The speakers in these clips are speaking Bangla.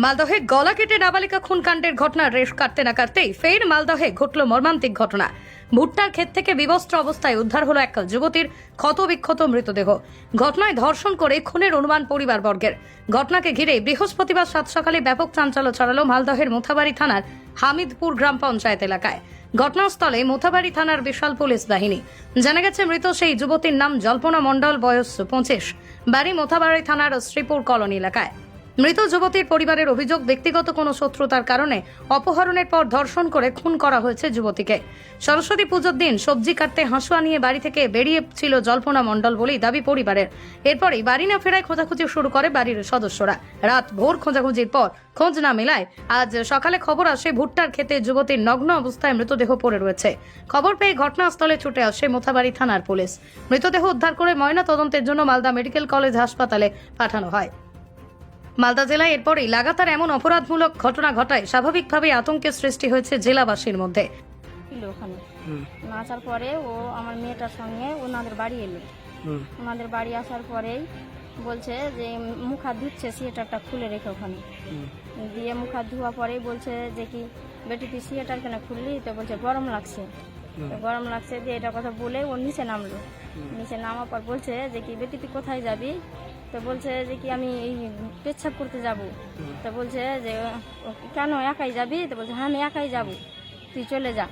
মালদহে গলা কেটে নাবালিকা খুনকাণ্ডের ঘটনার রেশ কাটতে না কাটতেই ফের মালদহে ঘটল মর্মান্তিক ঘটনা। ভুট্টার ক্ষেত থেকে বিবস্ত্র অবস্থায় উদ্ধার হলো এক যুবতীর ক্ষতবিক্ষত মৃতদেহ। ঘটনায় ধর্ষণ করে খুনের অনুমান পরিবারবর্গের। ঘটনাকে ঘিরে বৃহস্পতিবার সাত সকালে ব্যাপক চাঞ্চল্য ছড়ালো মালদহের মোথাবাড়ি থানার হামিদপুর গ্রাম পঞ্চায়েত এলাকায়। ঘটনাস্থলে মোথাবাড়ি থানার বিশাল পুলিশ বাহিনী। জানা গেছে মৃত সেই যুবতীর নাম জল্পনা মণ্ডল, বয়স 25, বাড়ি মোথাবাড়ি থানার শ্রীপুর কলোনি এলাকায়। মৃত যুবতীর পরিবারের অভিযোগ, ব্যক্তিগত কোনো শত্রুতার কারণে অপহরণের পর ধর্ষণ করে খুন করা হয়েছে যুবতীকে। সরস্বতী পুজোর দিন সবজি কাটতে হাঁসুয়া নিয়ে বাড়ি থেকে বেরিয়েছিল জল্পনা মণ্ডল বলেই দাবি পরিবারের। এরপরই বাড়ি না ফেরায় খোঁজাখুঁজি শুরু করে বাড়ির সদস্যরা। রাত ভোর খোঁজাখুঁজির পর খোঁজ না মেলায় আজ সকালে খবর আসে ভুট্টার ক্ষেতে যুবতীর নগ্ন অবস্থায় মৃতদেহ পড়ে রয়েছে। খবর পেয়ে ঘটনাস্থলে ছুটে আসে মোথাবাড়ি থানার পুলিশ। মৃতদেহ উদ্ধার করে ময়না তদন্তের জন্য মালদা মেডিকেল কলেজ হাসপাতালে পাঠানো হয়। মালদা জেলায় এরপরই লাগাতার এমন অপরাধমূলক ঘটনা ঘটায় স্বাভাবিকভাবেই আতঙ্কের সৃষ্টি হয়েছে জেলাবাসীর মধ্যে। ওখানে নাচার পরে ও আমার মেয়েটার সঙ্গে ওনাদের বাড়ি এলো। ওনাদের বাড়ি আসার পরেই বলছে যে মুখ হাত ধুচ্ছে, সিয়েটারটা খুলে রেখে ওখানে দিয়ে মুখ হাত ধোয়া পরেই বলছে যে কি বেটি তুই সিয়েটার কেন খুললি? তো বলছে গরম লাগছে। তো গরম লাগছে দিয়ে এটা কথা বলে ও নিচে নামলো। নিচে নামার পর বলছে যে কি বেটি তুই কোথায় যাবি? তো বলছে যে কি আমি এই পেচ্ছাপ করতে যাব। তো বলছে যে কেন একাই যাবি? তো বলছে হ্যাঁ আমি একাই যাব, তুই চলে যা।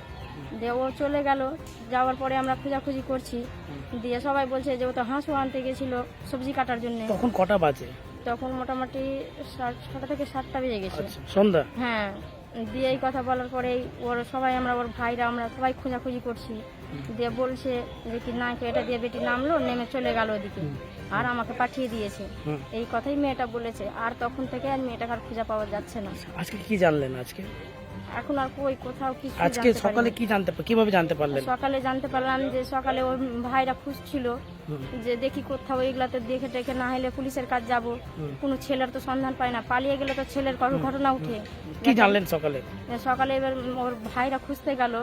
দিয়ে ও চলে গেল। যাওয়ার পরে আমরা খোঁজাখুঁজি করছি, দিয়ে সবাই বলছে যে ও তো হাঁসও আনতে গেছিল সবজি কাটার জন্য। তখন কটা বাজে? তখন মোটামুটি 6টা থেকে 7টা বেজে গেছে। সন্ধ্যা। হ্যাঁ, দিয়ে এই কথা বলার পরেই ওর সবাই ওর ভাইরা আমরা সবাই খোঁজাখুঁজি করছি। দিয়ে বলছে যে কি না এটা দিয়ে বেটি নামলো, নেমে চলে গেল ওদিকে আর আমাকে পাঠিয়ে দিয়েছে। এই কথাই মেয়েটা বলেছে। আর তখন থেকে আর মেয়েটাকে আর খুঁজে পাওয়া যাচ্ছে না। আজকে কি জানলেন? এখন আর কই কোথাও কিছু আজকে সকালে কি কিভাবে জানতে পারলেন? সকালে জানতে পারলাম যে সকালে ওর ভাইরা খুঁজছিল যে দেখি কোথাও এগুলাতে দেখে টেকে না হলে পুলিশের কাজ যাব। কোনো ছেলের তো সন্ধান পায় না, পালিয়ে গেলে তো ছেলের ঘটনা উঠে। কি জানলেন সকালে? সকালে এবার ওর ভাইরা খুঁজতে গেল,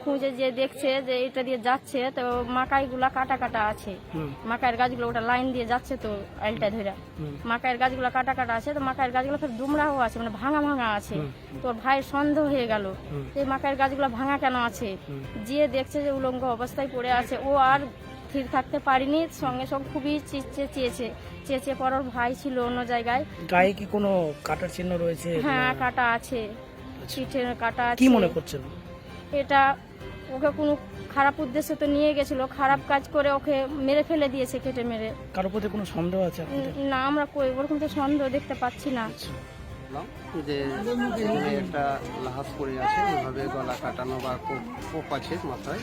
খুঁজে যে দেখছে যে এটা দিয়ে যাচ্ছে তো মাকাইগুলা কাটা কাটা আছে। মাকাইয়ের গাছগুলো ওটা লাইন দিয়ে যাচ্ছে তো আলটা ধরে মাকাইয়ের গাছগুলো কাটা কাটা আছে। তো মাকাইয়ের গাছগুলো ফের দুমড়াও আছে, মানে ভাঙা ভাঙা আছে। তো ওর ভাইয়ের সন্দেহ হয়ে গেল এই মাকাইয়ের গাছগুলো ভাঙা কেন আছে। গিয়ে দেখছে যে উলঙ্গ অবস্থায় পড়ে আছে। ও আর ঠিক থাকতে পারিনি, সঙ্গে সঙ্গে খুবই চেঁচিয়ে পর ওর ভাই ছিল অন্য জায়গায়। গায়ে কি কোনো কাটার চিহ্ন রয়েছে? হ্যাঁ কাটা আছে, পিঠের কাটা আছে। কি মনে করছেন? এটা ওকে কোনো খারাপ উদ্দেশ্যে তো নিয়ে গেছিল, খারাপ কাজ করে ওকে মেরে ফেলে দিয়েছে, কেটে মেরে। কারোর প্রতি কোনো সন্দেহ আছে আপনাদের? না, আমরা ওরকম তো সন্দেহ দেখতে পাচ্ছি না। যে একটা লাহাস পড়ে আছে, ওইভাবে গলা কাটানো বা কোপ আছে মাথায়।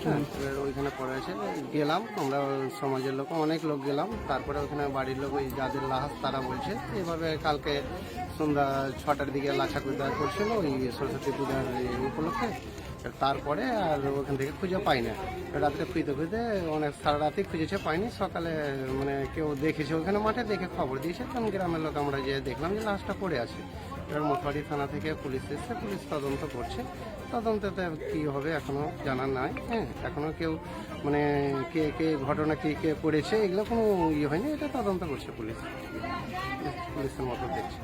হ্যাঁ, এবার ওইখানে পড়ে আছে। গেলাম আমরা সমাজের লোক, অনেক লোক গেলাম। তারপরে ওখানে বাড়ির লোক ওই যাদের লাহাস তারা বলছে এভাবে কালকে সন্ধ্যা 6টার দিকে লাচা কুদা করছিল ওই সরস্বতী পূজার উপলক্ষে। তারপরে আর ওখান থেকে খুঁজে পাই না। রাত্রে খুঁজতে অনেক সারা রাতে খুঁজেছে, পাইনি। সকালে মানে কেউ দেখেছে ওখানে মাঠে, দেখে খবর দিয়েছে। তখন গ্রামের লোক আমরা যে দেখলাম যে লাশটা পড়ে আছে। এবার মোথাবাড়ি থানা থেকে পুলিশ এসছে, পুলিশ তদন্ত করছে। তদন্ততে কী হবে এখনও জানা নাই। হ্যাঁ, এখনও কেউ মানে কে ঘটনা কে করেছে এগুলো কোনো ইয়ে হয়নি। এটা তদন্ত করছে পুলিশের মতো দেখছে।